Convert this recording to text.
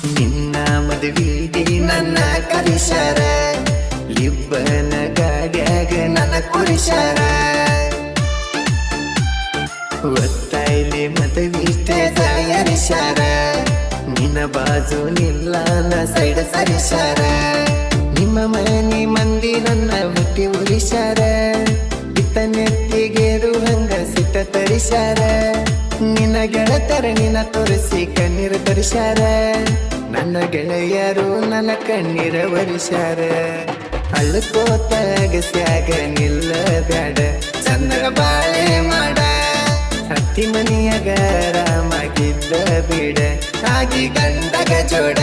ನಿನ್ನ ಮದುವಿಗೆ ನನ್ನ ಕಲಿಸ್ಯಾರ, ಇಬ್ಬನ ಗಾಡ್ಯಾಗ ನನ್ನ ಕುರಿಸ್ಯಾರ. ಒತ್ತಾಯ್ಲಿ ಮದುವಿಷ್ಟೇ ತಯಾರಿಸ್ಯಾರ, ನಿನ್ನ ಬಾಜು ನಿಲ್ಲಾನ ಸೈಡ್ ಸರಿಸ್ಯಾರ. ನಿಮ್ಮ ಮನೆ ಮಂದಿ ನನ್ನ ಹುಟ್ಟಿ ಉರಿಸ್ಯಾರ, ಇತ್ತ ನೆತ್ತಿಗೇರು ಹಂಗ ಸಿಟ್ಟ ತರಿಸ್ಯಾರ. ನಿನ್ನ ಗೆಳತರ ನಿನ್ನ ತೋರಿಸಿ ಕಣ್ಣೀರು ತರಿಸ್ಯಾರ, ನನ್ನ ಗೆಳೆಯರು ನನ್ನ ಕಣ್ಣೀರ ಒರಿಸ್ಯಾರ. ಅಳ್ಕೋತ ಅಗಸ್ಯಾಗ ನಿಲ್ಲ ಬ್ಯಾಡ, ಚಂದಗ ಬಾಳೆ ಮಾಡ. ಹತ್ತಿ ಮನಿಯಾಗ ರಾಮಾಗಿದ್ದ ಬಿಡ, ಆಗಿ ಗಂಡಗ ಜೋಡ.